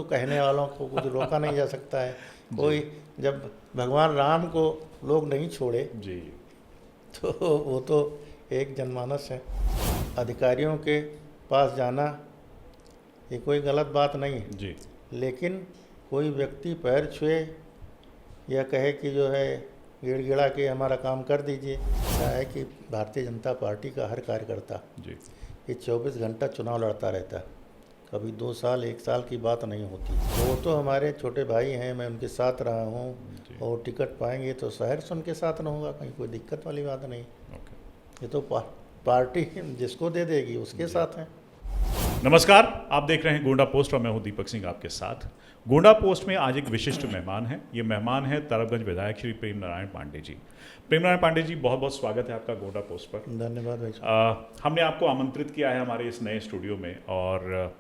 कहने वालों को कुछ रोका नहीं जा सकता है। कोई जब भगवान राम को लोग नहीं छोड़े जी तो वो तो एक जनमानस है। अधिकारियों के पास जाना ये कोई गलत बात नहीं है, जी लेकिन कोई व्यक्ति पैर छुए या कहे कि जो है गिड़गिड़ा के हमारा काम कर दीजिए, क्या है कि भारतीय जनता पार्टी का हर कार्यकर्ता जी ये 24 घंटा चुनाव लड़ता रहता है। कभी 2 साल 1 साल की बात नहीं होती। वो तो हमारे छोटे भाई हैं, मैं उनके साथ रहा हूँ, और टिकट पाएंगे तो शहर से उनके साथ रहूँगा, कहीं कोई दिक्कत वाली बात नहीं। ओके। ये तो पार्टी जिसको दे देगी उसके साथ हैं। नमस्कार, आप देख रहे हैं गोंडा पोस्ट और मैं हूं दीपक सिंह आपके साथ। गोंडा पोस्ट में आज एक विशिष्ट मेहमान है। ये मेहमान है तरबगंज विधायक श्री प्रेम नारायण पांडे जी। प्रेम नारायण पांडे जी, बहुत बहुत स्वागत है आपका गोंडा पोस्ट पर। धन्यवाद भाई। हमने आपको आमंत्रित किया है हमारे इस नए स्टूडियो में, और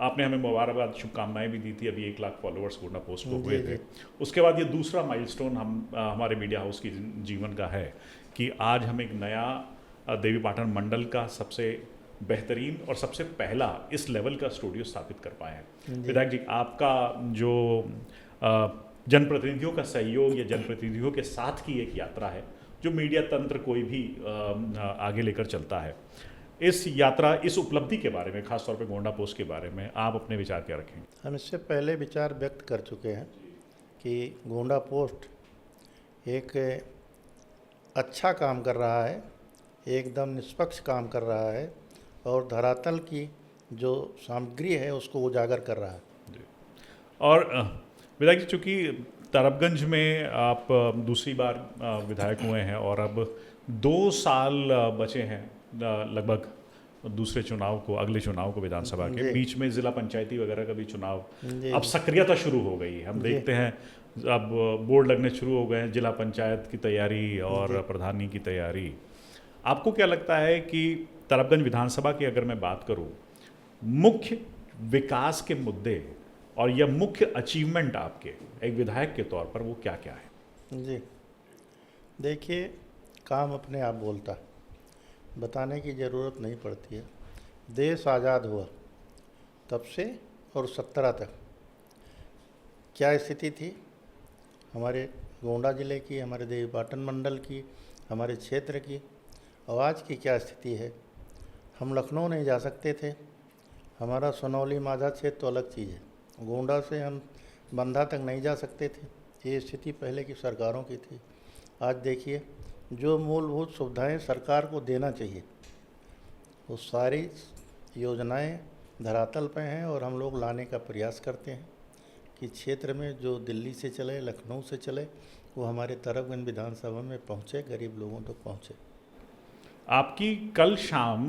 आपने हमें मुबारकबाद शुभकामनाएं भी दी थी। अभी 1 लाख फॉलोअर्स गोंडा पोस्ट को हुए थे। उसके बाद ये दूसरा माइलस्टोन हमारे मीडिया हाउस की जीवन का है कि आज हम एक नया देवी पाटन मंडल का सबसे बेहतरीन और सबसे पहला इस लेवल का स्टूडियो स्थापित कर पाए हैं। विधायक जी, आपका जो जनप्रतिनिधियों का सहयोग या जनप्रतिनिधियों के साथ की एक यात्रा है जो मीडिया तंत्र कोई भी आगे लेकर चलता है, इस यात्रा, इस उपलब्धि के बारे में, खासतौर पे गोंडा पोस्ट के बारे में आप अपने विचार क्या रखेंगे? हम इससे पहले विचार व्यक्त कर चुके हैं कि गोंडा पोस्ट एक अच्छा काम कर रहा है, एकदम निष्पक्ष काम कर रहा है और धरातल की जो सामग्री है उसको उजागर कर रहा है। जी। और विधायक जी, चूँकि तरबगंज में आप दूसरी बार विधायक हुए हैं और अब 2 साल बचे हैं लगभग दूसरे चुनाव को, अगले चुनाव को, विधानसभा के बीच में ज़िला पंचायती वगैरह का भी चुनाव, अब सक्रियता शुरू हो गई है। हम देखते हैं अब बोर्ड लगने शुरू हो गए हैं, जिला पंचायत की तैयारी और प्रधानी की तैयारी। आपको क्या लगता है कि तरबगंज विधानसभा की अगर मैं बात करूं, मुख्य विकास के मुद्दे और यह मुख्य अचीवमेंट आपके एक विधायक के तौर पर वो क्या क्या है? जी देखिए, काम अपने आप बोलता है, बताने की ज़रूरत नहीं पड़ती है। देश आज़ाद हुआ तब से और 17 तक क्या स्थिति थी हमारे गोंडा ज़िले की, हमारे देवी पाटन मंडल की, हमारे क्षेत्र की, और आज की क्या स्थिति है। हम लखनऊ नहीं जा सकते थे, हमारा सोनौली माझा क्षेत्र तो अलग चीज़ है, गोंडा से हम बंधा तक नहीं जा सकते थे। ये स्थिति पहले की सरकारों की थी। आज देखिए, जो मूलभूत सुविधाएं सरकार को देना चाहिए वो सारी योजनाएं धरातल पे हैं, और हम लोग लाने का प्रयास करते हैं कि क्षेत्र में जो दिल्ली से चले, लखनऊ से चले, वो हमारे तरबगंज विधानसभा में पहुँचे, गरीब लोगों तक पहुँचे। आपकी कल शाम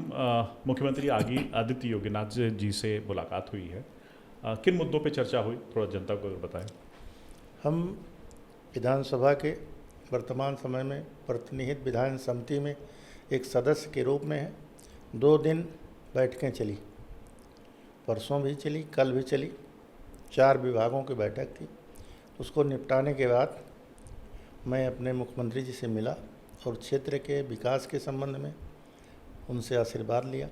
मुख्यमंत्री आदित्य योगीनाथ जी से मुलाकात हुई है। किन मुद्दों पे चर्चा हुई, थोड़ा जनता को अगर बताएं। हम विधानसभा के वर्तमान समय में प्रतिनिधित्व विधान समिति में एक सदस्य के रूप में हैं। 2 दिन बैठकें चली, परसों भी चली, कल भी चली। 4 विभागों की बैठक थी। उसको निपटाने के बाद मैं अपने मुख्यमंत्री जी से मिला और क्षेत्र के विकास के संबंध में उनसे आशीर्वाद लिया।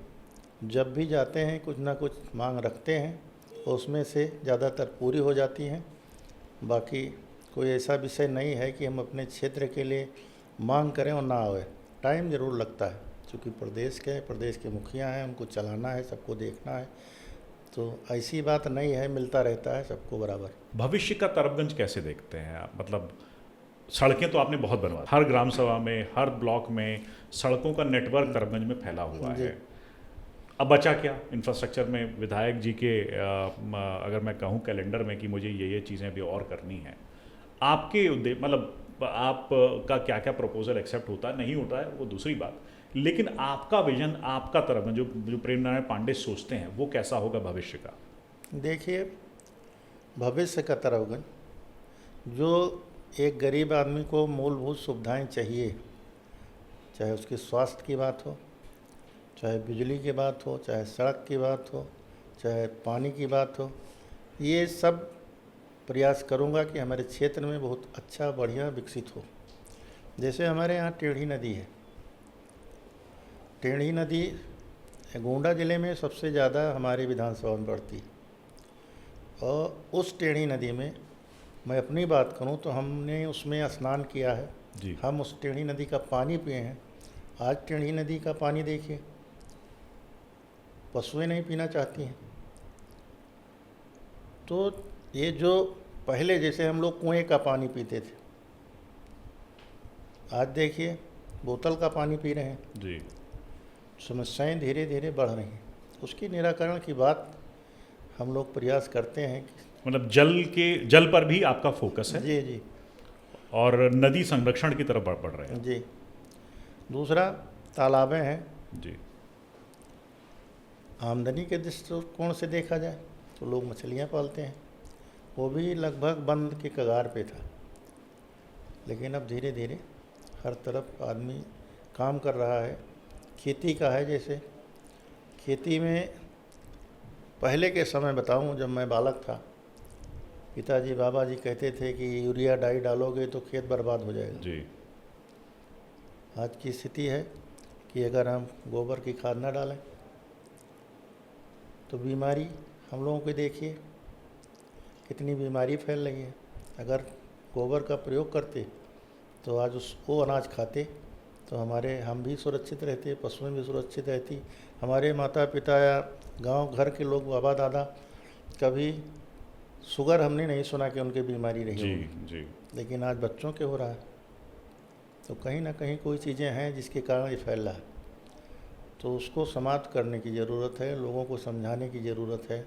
जब भी जाते हैं कुछ ना कुछ मांग रखते हैं और उसमें से ज़्यादातर पूरी हो जाती हैं। बाकी कोई ऐसा विषय नहीं है कि हम अपने क्षेत्र के लिए मांग करें और ना आए। टाइम ज़रूर लगता है, क्योंकि प्रदेश के मुखिया हैं, उनको चलाना है, सबको देखना है, तो ऐसी बात नहीं है, मिलता रहता है सबको बराबर। भविष्य का तरबगंज कैसे देखते हैं आप? मतलब सड़कें तो आपने बहुत बनवा, हर ग्राम सभा में, हर ब्लॉक में सड़कों का नेटवर्क तरबगंज में फैला हुआ है। अब बचा क्या इंफ्रास्ट्रक्चर में? विधायक जी के अगर मैं कहूँ कैलेंडर में कि मुझे ये चीज़ें अभी और करनी है, आपके मतलब आपका क्या क्या प्रपोजल एक्सेप्ट होता है, नहीं होता है, वो दूसरी बात, लेकिन आपका विजन, आपका तरबगंज जो प्रेम नारायण पांडे सोचते हैं वो कैसा होगा भविष्य का? देखिए, भविष्य का तरबगंज जो एक गरीब आदमी को मूलभूत सुविधाएं चाहिए, चाहे उसकी स्वास्थ्य की बात हो, चाहे बिजली की बात हो, चाहे सड़क की बात हो, चाहे पानी की बात हो, ये सब प्रयास करूंगा कि हमारे क्षेत्र में बहुत अच्छा, बढ़िया, विकसित हो। जैसे हमारे यहाँ टेढ़ी नदी है। टेढ़ी नदी गोंडा ज़िले में सबसे ज़्यादा हमारी विधानसभा में पड़ती है, और उस टेढ़ी नदी में मैं अपनी बात करूं तो हमने उसमें स्नान किया है, जी। हम उस टेढ़ी नदी का पानी पिए हैं। आज टेढ़ी नदी का पानी देखिए, पशुएं नहीं पीना चाहती हैं। तो ये जो पहले जैसे हम लोग कुएं का पानी पीते थे, आज देखिए बोतल का पानी पी रहे हैं। जी। समस्याएं धीरे धीरे बढ़ रही हैं, उसकी निराकरण की बात हम लोग प्रयास करते हैं कि मतलब जल पर भी आपका फोकस है जी जी और नदी संरक्षण की तरफ बढ़ रहे हैं। जी। दूसरा, तालाबें हैं। जी। आमदनी के दृष्टिकोण से देखा जाए तो लोग मछलियाँ पालते हैं, वो भी लगभग बंद के कगार पे था, लेकिन अब धीरे धीरे हर तरफ आदमी काम कर रहा है। खेती का है, जैसे खेती में पहले के समय बताऊं, जब मैं बालक था, पिताजी बाबा जी कहते थे कि यूरिया डाई डालोगे तो खेत बर्बाद हो जाएगा। जी। आज की स्थिति है कि अगर हम गोबर की खाद न डालें तो बीमारी, हम लोगों को देखिए कितनी बीमारी फैल रही है। अगर गोबर का प्रयोग करते तो आज वो अनाज खाते तो हम भी सुरक्षित रहते, पशुएं भी सुरक्षित रहती। हमारे माता पिता या गांव घर के लोग, बाबा दादा, कभी शुगर हमने नहीं सुना कि उनकी बीमारी रही जी। होगी, जी। लेकिन आज बच्चों के हो रहा है। तो कहीं ना कहीं कोई चीज़ें हैं जिसके कारण ये फैल रहा है, तो उसको समाप्त करने की ज़रूरत है, लोगों को समझाने की ज़रूरत है।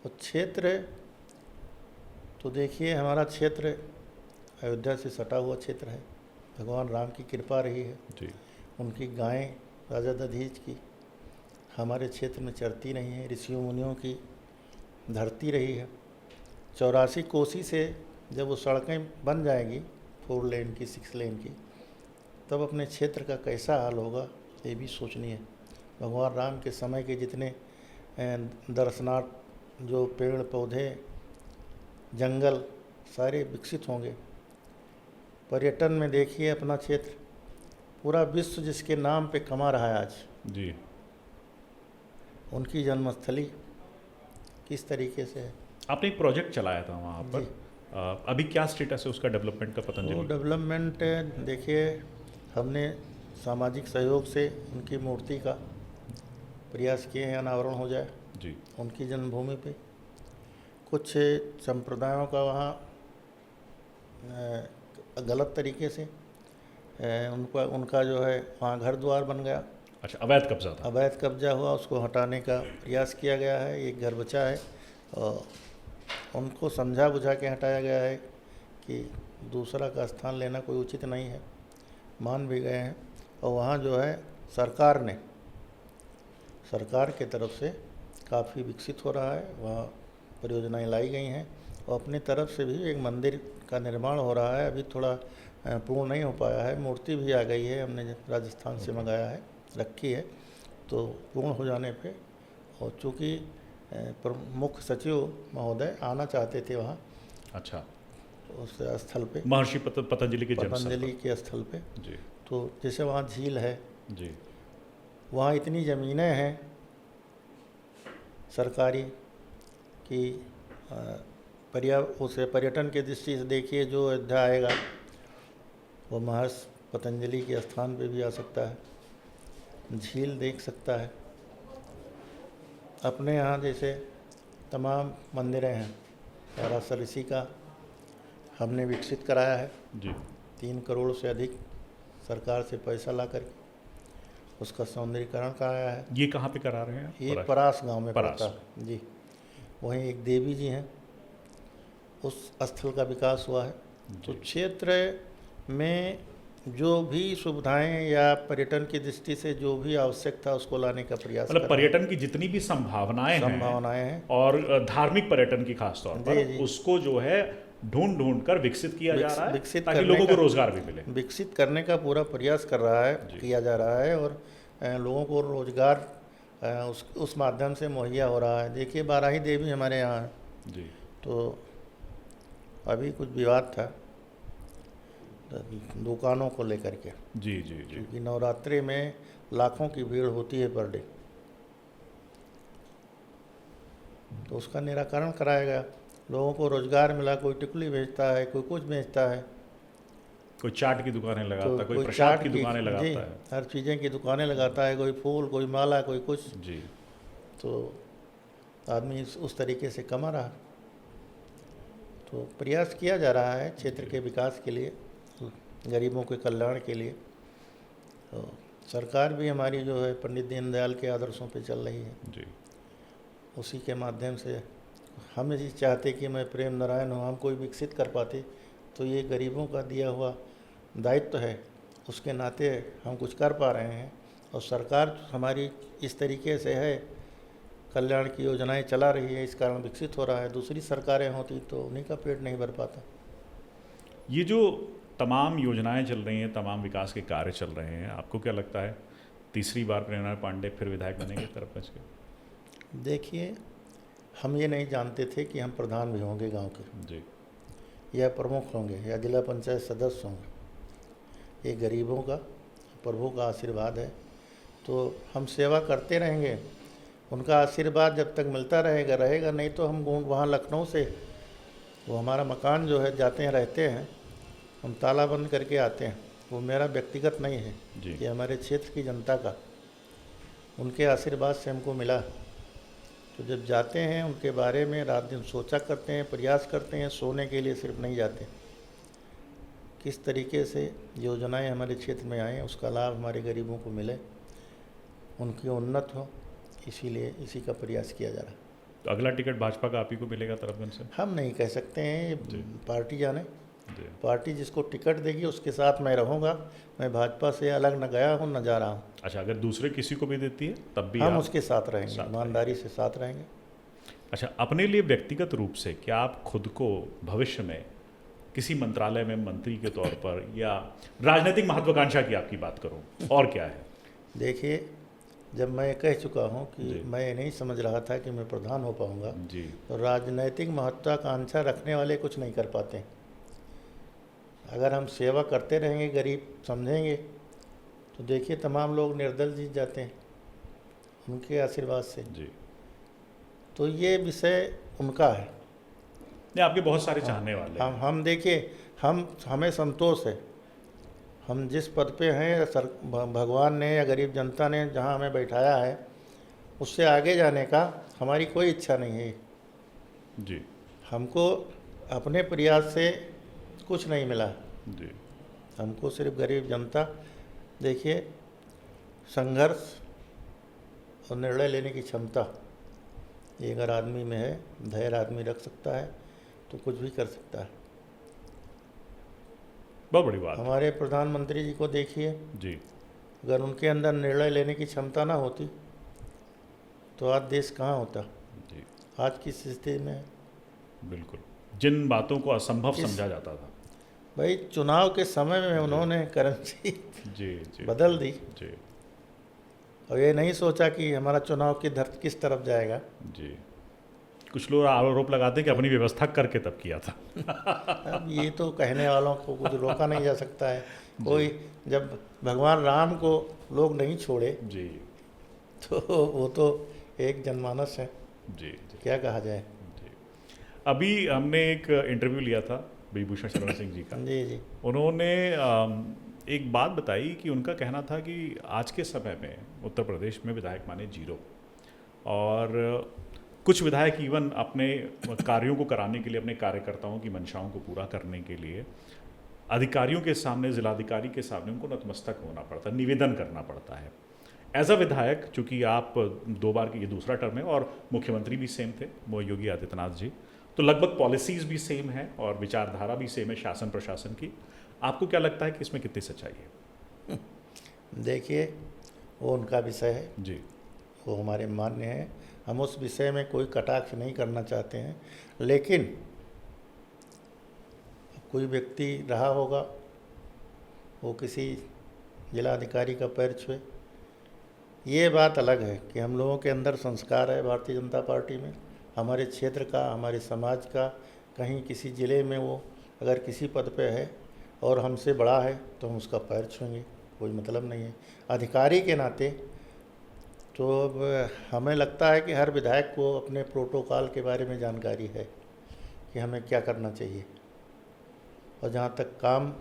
और क्षेत्र तो देखिए, हमारा क्षेत्र अयोध्या से सटा हुआ क्षेत्र है, भगवान राम की कृपा रही है, जी। उनकी गायें राजा दधीच की हमारे क्षेत्र में चरती रही हैं, ऋषियों मुनियों की धरती रही है। 84 कोसी से जब वो सड़कें बन जाएंगी, 4 लेन की, 6 लेन की, तब अपने क्षेत्र का कैसा हाल होगा ये भी सोचनीय है। भगवान राम के समय के जितने दर्शनार्थ जो पेड़ पौधे जंगल सारे विकसित होंगे। पर्यटन में देखिए अपना क्षेत्र, पूरा विश्व जिसके नाम पे कमा रहा है आज, जी। उनकी जन्मस्थली किस तरीके से है। आपने एक प्रोजेक्ट चलाया था वहाँ पर, जी। अभी क्या स्टेटस है उसका डेवलपमेंट का वो पतंजलि? डेवलपमेंट देखिए, हमने सामाजिक सहयोग से उनकी मूर्ति का प्रयास किए हैं, अनावरण हो जाए जी। उनकी जन्मभूमि पे। कुछ संप्रदायों का वहाँ गलत तरीके से उनका जो है वहाँ घर द्वार बन गया, अच्छा, अवैध कब्जा था। अवैध कब्जा हुआ, उसको हटाने का प्रयास किया गया है। एक घर बचा है और उनको समझा बुझा के हटाया गया है कि दूसरा का स्थान लेना कोई उचित नहीं है, मान भी गए हैं। और वहाँ जो है सरकार के तरफ से काफ़ी विकसित हो रहा है, वहाँ परियोजनाएं लाई गई हैं और अपनी तरफ से भी एक मंदिर का निर्माण हो रहा है। अभी थोड़ा पूर्ण नहीं हो पाया है, मूर्ति भी आ गई है, हमने राजस्थान से मंगाया है, रखी है, तो पूर्ण हो जाने पे। और चूँकि मुख्य सचिव महोदय आना चाहते थे वहाँ, अच्छा, उस स्थल पे, महर्षि पतंजलि के जन्म स्थल पतंजलि के स्थल पे। पर। जी। तो जैसे वहाँ झील है, जी। वहाँ इतनी ज़मीनें हैं सरकारी कि उसे पर्यटन के दृष्टि से देखिए, जो अयोध्या आएगा वो महर्षि पतंजलि के स्थान पे भी आ सकता है, झील देख सकता है। अपने यहाँ जैसे तमाम मंदिरें हैं, पराशर ऋषि का हमने विकसित कराया है, जी। 3 करोड़ से अधिक सरकार से पैसा ला कर उसका सौंदर्यीकरण कराया है। ये कहाँ पे करा रहे हैं? ये परास गांव में परास। पड़ता है जी। वहीं एक देवी जी हैं, उस स्थल का विकास हुआ है। तो क्षेत्र में जो भी सुविधाएं या पर्यटन की दृष्टि से जो भी आवश्यक था उसको लाने का प्रयास मतलब कर रहे हैं। पर्यटन की जितनी भी संभावनाएं हैं हैं और धार्मिक पर्यटन की खास तौर जी, पर, जी। उसको जो है ढूंढ कर विकसित किया जा रहा है, विकसित ताकि करने लोगों को का- रोजगार भी मिले। विकसित करने का पूरा प्रयास कर रहा है, जी। किया जा रहा है। और लोगों को रोजगार उस माध्यम से मुहैया हो रहा है। देखिए, बाराही देवी हमारे यहाँ है, जी। तो अभी कुछ विवाद था दुकानों को लेकर के, जी। जी। जी। क्योंकि नवरात्रि में लाखों की भीड़ होती है पर डे, तो उसका निराकरण कराया गया। लोगों को रोज़गार मिला, कोई टिकली बेचता है, कोई कुछ बेचता है, कोई चाट की दुकानें तो लगाता है, कोई कोई प्रसाद चाट की की, दुकानें जी, लगाता है। हर चीज़ें की दुकानें लगाता है, कोई फूल, कोई माला, कोई कुछ। जी। तो आदमी उस तरीके से कमा रहा। तो प्रयास किया जा रहा है क्षेत्र के विकास के लिए, गरीबों के कल्याण के लिए। तो सरकार भी हमारी जो है पंडित दीनदयाल के आदर्शों पे चल रही है। जी। उसी के माध्यम से हम ये चाहते कि मैं प्रेम नारायण हूँ, हम कोई विकसित कर पाते तो ये गरीबों का दिया हुआ दायित्व है, उसके नाते हम कुछ कर पा रहे हैं। और सरकार हमारी इस तरीके से है, कल्याण की योजनाएं चला रही है, इस कारण विकसित हो रहा है। दूसरी सरकारें होती तो उन्हीं का पेट नहीं भर पाता। ये जो तमाम योजनाएं चल रही हैं, तमाम विकास के कार्य चल रहे हैं, आपको क्या लगता है तीसरी बार प्रेरणा पांडे फिर विधायक बनेंगे तरफगंज के? देखिए, हम ये नहीं जानते थे कि हम प्रधान भी होंगे गांव के, जी। या प्रमुख होंगे, या जिला पंचायत सदस्य होंगे। ये गरीबों का, प्रभु का आशीर्वाद है। तो हम सेवा करते रहेंगे, उनका आशीर्वाद जब तक मिलता रहेगा। नहीं तो हम वहाँ लखनऊ से, वो हमारा मकान जो है, जाते हैं रहते हैं, हम ताला बंद करके आते हैं। वो मेरा व्यक्तिगत नहीं है, जी। ये हमारे क्षेत्र की जनता का, उनके आशीर्वाद से हमको मिला। तो जब जाते हैं उनके बारे में रात दिन सोचा करते हैं, प्रयास करते हैं, सोने के लिए सिर्फ नहीं जाते। किस तरीके से योजनाएं हमारे क्षेत्र में आएँ, उसका लाभ हमारे गरीबों को मिले, उनकी उन्नत हो, इसीलिए इसी का प्रयास किया जा रहा है। तो अगला टिकट भाजपा का आप ही को मिलेगा तरफगंज से? हम नहीं कह सकते हैं, जी। ये पार्टी जाने। जी। पार्टी जिसको टिकट देगी उसके साथ मैं रहूँगा। मैं भाजपा से अलग न गया हूँ न जा रहा हूँ। अच्छा, अगर दूसरे किसी को भी देती है तब भी हम आप उसके साथ रहेंगे, साथ ईमानदारी से साथ रहेंगे। अच्छा, अपने लिए व्यक्तिगत रूप से क्या आप खुद को भविष्य में किसी मंत्रालय में मंत्री के तौर पर, या राजनीतिक महत्वाकांक्षा की आपकी बात करूं, और क्या है? देखिए, जब मैं कह चुका हूँ जी। कि मैं ये नहीं समझ रहा था कि मैं प्रधान हो पाऊँगा, जी। तो राजनैतिक महत्वाकांक्षा रखने वाले कुछ नहीं कर पाते। अगर हम सेवा करते रहेंगे, गरीब समझेंगे, तो देखिए तमाम लोग निर्दल जीत जाते हैं उनके आशीर्वाद से। जी। तो ये विषय उनका है। नहीं, आपके बहुत सारे चाहने वाले हैं। हम देखिए, हमें संतोष है, हम जिस पद पे हैं, भगवान ने या गरीब जनता ने जहाँ हमें बैठाया है, उससे आगे जाने का हमारी कोई इच्छा नहीं है। जी। हमको अपने प्रयास से कुछ नहीं मिला, जी। हमको सिर्फ गरीब जनता, देखिए, संघर्ष और निर्णय लेने की क्षमता, ये अगर आदमी में है, धैर्य आदमी रख सकता है तो कुछ भी कर सकता है। बहुत बड़ी बात। हमारे प्रधानमंत्री जी को देखिए, जी। अगर उनके अंदर निर्णय लेने की क्षमता ना होती तो आज देश कहाँ होता। जी। आज की स्थिति में बिल्कुल, जिन बातों को असंभव समझा जाता था, भाई चुनाव के समय में उन्होंने करेंसी जी। जी। बदल दी, जी। और ये नहीं सोचा कि हमारा चुनाव की धरती किस तरफ जाएगा। जी। कुछ लोग आरोप लगाते हैं कि अपनी व्यवस्था करके तब किया था। अब ये तो कहने वालों को कुछ रोका नहीं जा सकता है। कोई, जब भगवान राम को लोग नहीं छोड़े जी। तो वो तो एक जनमानस है, जी। जी। क्या कहा जाए। जी। अभी हमने एक इंटरव्यू लिया था ब्रिजभूषण शरण सिंह जी का। जी जी। उन्होंने एक बात बताई कि उनका कहना था कि आज के समय में उत्तर प्रदेश में विधायक माने जीरो, और कुछ विधायक इवन अपने कार्यों को कराने के लिए, अपने कार्यकर्ताओं की मंशाओं को पूरा करने के लिए अधिकारियों के सामने, जिलाधिकारी के सामने उनको नतमस्तक होना पड़ता है, निवेदन करना पड़ता है। एज अ विधायक, चूँकि आप 2 बार की, ये दूसरा टर्म है, और मुख्यमंत्री भी सेम थे, वो योगी आदित्यनाथ जी, तो लगभग पॉलिसीज़ भी सेम है और विचारधारा भी सेम है शासन प्रशासन की। आपको क्या लगता है कि इसमें कितनी सच्चाई है? देखिए, वो उनका विषय है जी। वो हमारे मान्य हैं, हम उस विषय में कोई कटाक्ष नहीं करना चाहते हैं। लेकिन कोई व्यक्ति रहा होगा, वो किसी जिलाधिकारी का पैर छुए, ये बात अलग है कि हम लोगों के अंदर संस्कार है भारतीय जनता पार्टी में, हमारे क्षेत्र का, हमारे समाज का, कहीं किसी ज़िले में वो अगर किसी पद पे है और हमसे बड़ा है तो हम उसका पैर छुएंगे, कोई मतलब नहीं है। अधिकारी के नाते तो अब हमें लगता है कि हर विधायक को अपने प्रोटोकॉल के बारे में जानकारी है, कि हमें क्या करना चाहिए। और जहाँ तक काम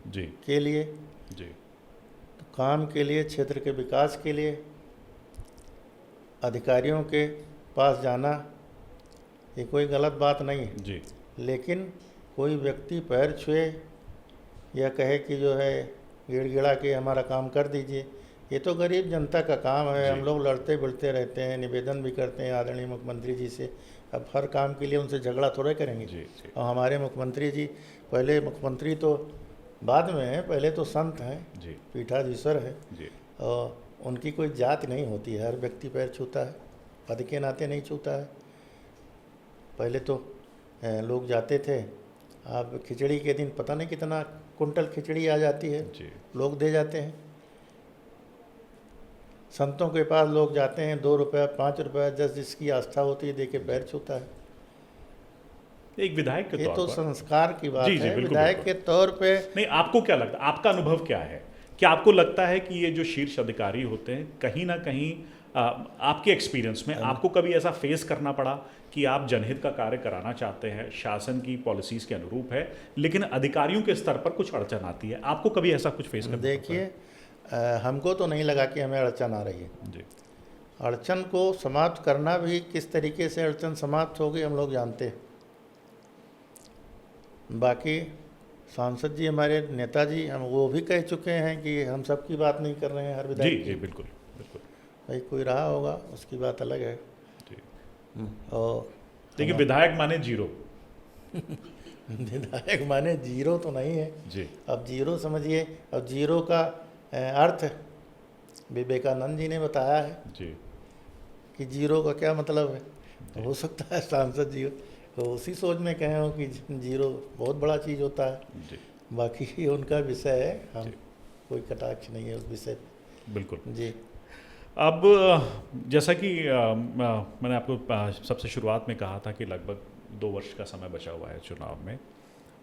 जी के लिए, जी तो काम के लिए, क्षेत्र के विकास के लिए अधिकारियों के पास जाना ये कोई गलत बात नहीं है, जी लेकिन कोई व्यक्ति पैर छुए या कहे कि जो है गिड़गिड़ा के हमारा काम कर दीजिए, ये तो गरीब जनता का काम है। जी। हम लोग लड़ते भिड़ते रहते हैं, निवेदन भी करते हैं आदरणीय मुख्यमंत्री जी से। अब हर काम के लिए उनसे झगड़ा थोड़े करेंगे। जी जी और हमारे मुख्यमंत्री जी, पहले मुख्यमंत्री तो बाद में हैं, पहले तो संत हैं, जी पीठाधीश्वर है। जी और उनकी कोई जात नहीं होती है, हर व्यक्ति पैर छूता है, पद के नाते नहीं छूता है। पहले तो लोग जाते थे, अब खिचड़ी के दिन पता नहीं कितना कुंटल खिचड़ी आ जाती है, जी लोग दे जाते हैं। संतों के पास लोग जाते हैं, 2 रुपया 5 रुपया जस जिसकी आस्था होती है दे के पैर छूता है। एक विधायक के ये तौर तो पर संस्कार की बात जी, जी, है। बिल्कुल, विधायक बिल्कुल। के तौर पे नहीं, आपको क्या लगता है, आपका अनुभव क्या है? क्या आपको लगता है कि ये जो शीर्ष अधिकारी होते हैं कहीं ना कहीं आपके एक्सपीरियंस में आपको कभी ऐसा फेस करना पड़ा कि आप जनहित का कार्य कराना चाहते हैं, शासन की पॉलिसीज के अनुरूप है, लेकिन अधिकारियों के स्तर पर कुछ अड़चन आती है? आपको कभी ऐसा कुछ फेस करना पड़ता है? देखिए, हमको तो नहीं लगा कि हमें अड़चन आ रही है। जी अड़चन को समाप्त करना भी, किस तरीके से अड़चन समाप्त होगी हम लोग जानते हैं। बाकी सांसद जी, हमारे नेताजी, हम वो भी कह चुके हैं कि हम सबकी बात नहीं कर रहे हैं, हर जी विधायक जी की। बिल्कुल बिल्कुल भाई कोई रहा होगा उसकी बात अलग है। जी। और देखिए, विधायक माने जीरो। विधायक माने जीरो तो नहीं है। जी अब जीरो समझिए, अब जीरो का अर्थ विवेकानंद जी ने बताया है जी कि जीरो का क्या मतलब है। तो हो सकता है सांसद जी तो उसी सोच में कहे हो कि जीरो बहुत बड़ा चीज़ होता है। जी बाकी ये उनका विषय है, हम जी। कोई कटाक्ष नहीं है उस विषय पे। बिल्कुल। जी अब जैसा कि मैंने आपको सबसे शुरुआत में कहा था कि लगभग 2 वर्ष का समय बचा हुआ है चुनाव में,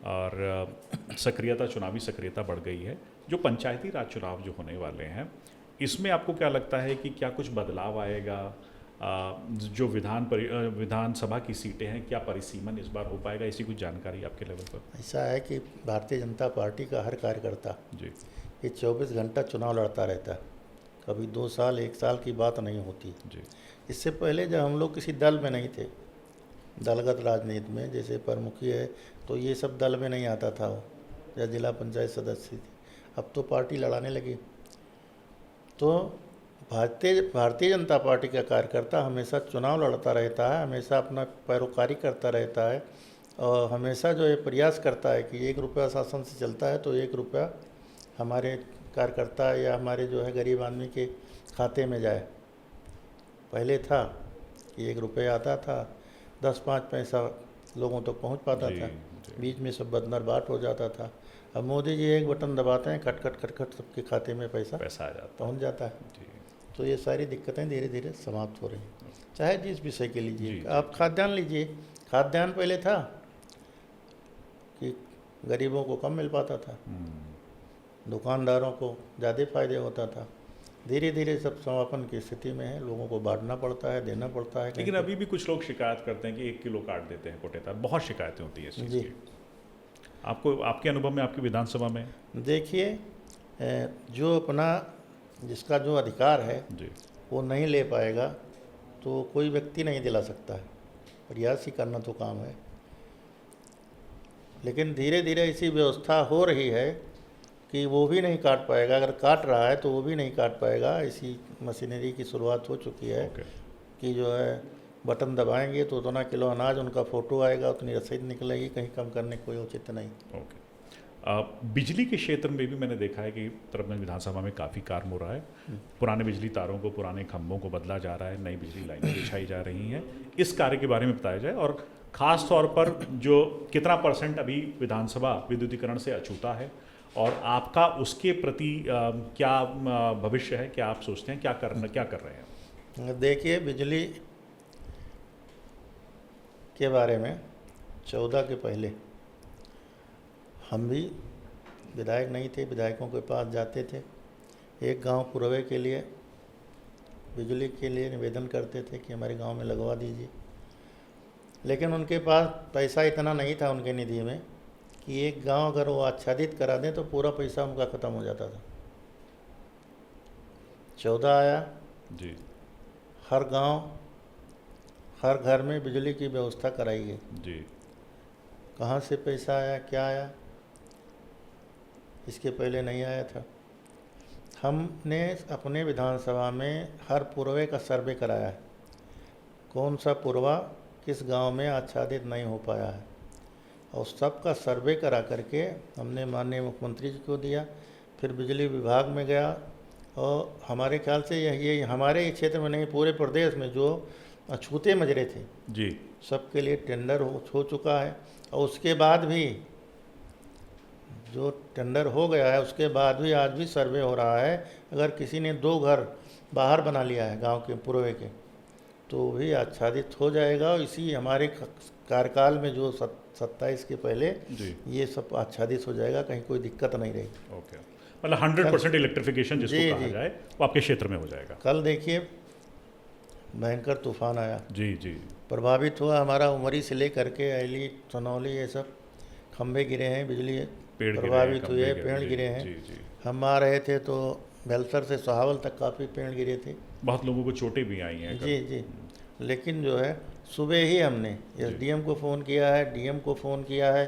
और सक्रियता, चुनावी सक्रियता बढ़ गई है। जो पंचायती राज चुनाव जो होने वाले हैं, इसमें आपको क्या लगता है कि क्या कुछ बदलाव आएगा? जो विधानसभा की सीटें हैं, क्या परिसीमन इस बार हो पाएगा? ऐसी कुछ जानकारी आपके लेवल पर? ऐसा है कि भारतीय जनता पार्टी का हर कार्यकर्ता जी ये 24 घंटा चुनाव लड़ता रहता है। कभी 2 साल 1 साल की बात नहीं होती। जी इससे पहले जब हम लोग किसी दल में नहीं थे, दलगत राजनीति में, जैसे प्रमुखी है तो ये सब दल में नहीं आता था वो, या जिला पंचायत सदस्य थी। अब तो पार्टी लड़ाने लगी। तो भारतीय जनता पार्टी का कार्यकर्ता हमेशा चुनाव लड़ता रहता है, हमेशा अपना पैरोकारी करता रहता है, और हमेशा जो ये प्रयास करता है कि 1 रुपया शासन से चलता है तो 1 रुपया हमारे कार्यकर्ता या हमारे जो है गरीब आदमी के खाते में जाए। पहले था कि 1 रुपया आता था, 10-5 पैसा लोगों तक पहुंच पाता जी था, जी बीच में सब बदनर बाट हो जाता था। अब मोदी जी एक बटन दबाते हैं, खट खट खट खट सबके खाते में पैसा पैसा आ जाता पहुंच जाता है। है। जी तो ये सारी दिक्कतें धीरे धीरे समाप्त हो रही हैं। चाहे जिस विषय के जी, लीजिए, जी, आप खाद्यान्न लीजिए। खाद्यान्न पहले था कि गरीबों को कम मिल पाता था, दुकानदारों को ज़्यादा फायदे होता था। धीरे धीरे सब समापन की स्थिति में है, लोगों को बांटना पड़ता है, देना पड़ता है। लेकिन अभी भी कुछ लोग शिकायत करते हैं कि 1 किलो काट देते हैं कोटेदार। बहुत शिकायतें होती है इस चीज़ जी। की। आपको, आपके अनुभव में, आपकी विधानसभा में? देखिए, जो अपना जिसका जो अधिकार है जी वो नहीं ले पाएगा तो कोई व्यक्ति नहीं दिला सकता है, प्रयास ही करना तो काम है। लेकिन धीरे धीरे ऐसी व्यवस्था हो रही है कि वो भी नहीं काट पाएगा। अगर काट रहा है तो वो भी नहीं काट पाएगा। ऐसी मशीनरी की शुरुआत हो चुकी है ओके कि जो है बटन दबाएंगे तो उतना किलो अनाज, उनका फ़ोटो आएगा, उतनी रसीद निकलेगी। कहीं कम करने कोई औचित्य नहीं। ओके। बिजली के क्षेत्र में भी मैंने देखा है कि तरबगंज विधानसभा में काफ़ी काम हो रहा है। पुराने बिजली तारों को, पुराने खंभों को बदला जा रहा है, नई बिजली लाइनें बिछाई जा रही हैं। इस कार्य के बारे में बताया जाए, और ख़ास तौर पर जो कितना % अभी विधानसभा विद्युतीकरण से अछूता है, और आपका उसके प्रति क्या भविष्य है? क्या आप सोचते हैं, क्या कर रहे हैं? देखिए, बिजली के बारे में 14 के पहले हम भी विधायक नहीं थे, विधायकों के पास जाते थे। एक गांव पुरवे के लिए बिजली के लिए निवेदन करते थे कि हमारे गांव में लगवा दीजिए। लेकिन उनके पास पैसा इतना नहीं था उनके निधि में कि एक गांव अगर वो आच्छादित करा दें तो पूरा पैसा उनका ख़त्म हो जाता था। 14 आया, जी हर गांव हर घर में बिजली की व्यवस्था कराई गई। जी कहाँ से पैसा आया, क्या आया, इसके पहले नहीं आया था। हमने अपने विधानसभा में हर पुरवे का सर्वे कराया है, कौन सा पुरवा किस गांव में आच्छादित नहीं हो पाया है, और सबका सर्वे करा करके हमने माननीय मुख्यमंत्री जी को दिया। फिर बिजली विभाग में गया, और हमारे ख्याल से ये हमारे ही क्षेत्र में नहीं, पूरे प्रदेश में जो अछूते मजरे थे जी सबके लिए टेंडर हो चुका है। और उसके बाद भी जो टेंडर हो गया है उसके बाद भी आज भी सर्वे हो रहा है। अगर किसी ने 2 घर बाहर बना लिया है गांव के पूर्वे के, तो भी आच्छादित हो जाएगा। और इसी हमारे कार्यकाल में जो 27 के पहले जी ये सब आच्छादित हो जाएगा, कहीं कोई दिक्कत नहीं रहेगी। ओके, मतलब 100% इलेक्ट्रिफिकेशन जिसको जी, कहा जी। जाए वो आपके क्षेत्र में हो जाएगा। कल देखिए भयंकर तूफान आया, जी जी प्रभावित हुआ हमारा उमरी से लेकर के ऐली, सनौली, ये सब खंभे गिरे हैं, बिजली पेड़ गिरे हैं, प्रभावित हुई है, खंभे पेड़ जी, गिरे हैं। जी जी हम आ रहे थे तो बेलसर से सहावल तक काफ़ी पेड़ गिरे थे। बहुत लोगों को चोटें भी आई हैं जी जी। लेकिन जो है सुबह ही हमने एसडीएम को फ़ोन किया है, डीएम को फ़ोन किया है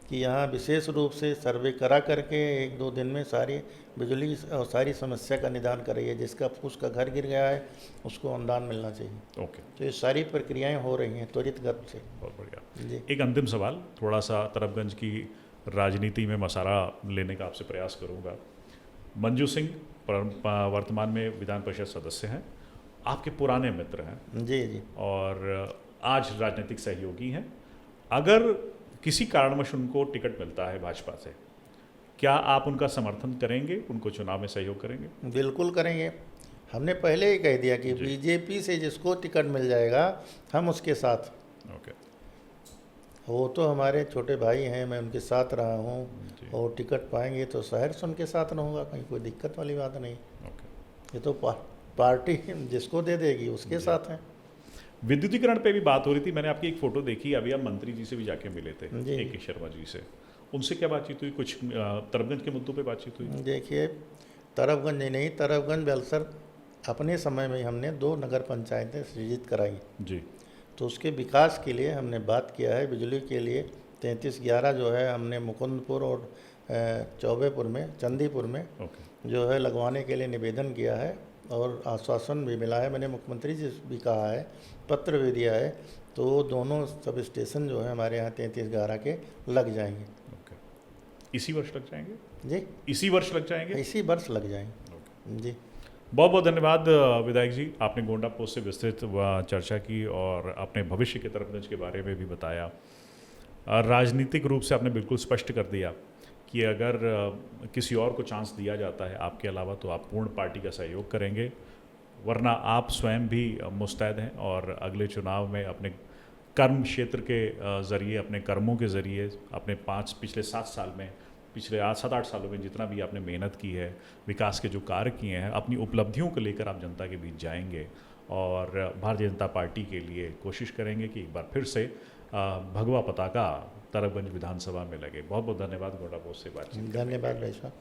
कि यहाँ विशेष रूप से सर्वे करा करके 1-2 दिन में सारी बिजली और सारी समस्या का निदान कराइए। जिसका उसका घर गिर गया है उसको अनुदान मिलना चाहिए। ओके, तो ये सारी प्रक्रियाएं हो रही हैं त्वरित गति से। बहुत बढ़िया। जी एक अंतिम सवाल, थोड़ा सा तरफगंज की राजनीति में मसाला लेने का आपसे प्रयास करूंगा। मंजू सिंह वर्तमान में विधान परिषद सदस्य हैं, आपके पुराने मित्र हैं जी जी। और आज राजनीतिक सहयोगी हैं। अगर किसी कारणवश उनको टिकट मिलता है भाजपा से, क्या आप उनका समर्थन करेंगे, उनको चुनाव में सहयोग करेंगे? बिल्कुल करेंगे। हमने पहले ही कह दिया कि जी। बीजेपी से जिसको टिकट मिल जाएगा हम उसके साथ। ओके वो तो हमारे छोटे भाई हैं, मैं उनके साथ रहा जी। हूँ, और टिकट पाएंगे तो शहर से उनके साथ रहूँगा, कहीं कोई दिक्कत वाली बात नहीं। ओके। ये तो पार्टी जिसको दे देगी उसके जी। साथ हैं। विद्युतीकरण पे भी बात हो रही थी, मैंने आपकी एक फ़ोटो देखी, अभी आप मंत्री जी से भी जाके मिले थे, जी। ए के शर्मा जी से, उनसे क्या बातचीत हुई? कुछ तरफगंज के मुद्दों पे बातचीत हुई? देखिए तरफगंज नहीं, तरफगंज बेलसर अपने समय में हमने 2 नगर पंचायतें सृजित कराई, जी तो उसके विकास के लिए हमने बात किया है। बिजली के लिए 3311 जो है हमने मुकुंदपुर और चौबेपुर में, चंदीपुर में ओके जो है लगवाने के लिए निवेदन किया है, और आश्वासन भी मिला है। मैंने मुख्यमंत्री जी से भी कहा है, पत्र भी दिया है, तो दोनों सब स्टेशन जो है हमारे यहाँ 3311 के लग जाएंगे। ओके, इसी वर्ष लग जाएंगे? जी, इसी वर्ष लग जाएंगे? इसी वर्ष लग जाएंगे। ओके, जी बहुत बहुत धन्यवाद विधायक जी, आपने गोंडा पोस्ट से विस्तृत चर्चा की और अपने भविष्य के तरफगंज के बारे में भी बताया। राजनीतिक रूप से आपने बिल्कुल स्पष्ट कर दिया कि अगर किसी और को चांस दिया जाता है आपके अलावा तो आप पूर्ण पार्टी का सहयोग करेंगे, वरना आप स्वयं भी मुस्तैद हैं और अगले चुनाव में अपने कर्म क्षेत्र के ज़रिए, अपने कर्मों के ज़रिए, अपने पिछले 7 साल में, पिछले 7-8 सालों में जितना भी आपने मेहनत की है, विकास के जो कार्य किए हैं, अपनी उपलब्धियों को लेकर आप जनता के बीच जाएंगे और भारतीय जनता पार्टी के लिए कोशिश करेंगे कि एक बार फिर से भगवा पताका तरफगंज विधानसभा में लगे। बहुत बहुत धन्यवाद गोंडा पोस्ट से बातचीत। धन्यवाद भाई साहब।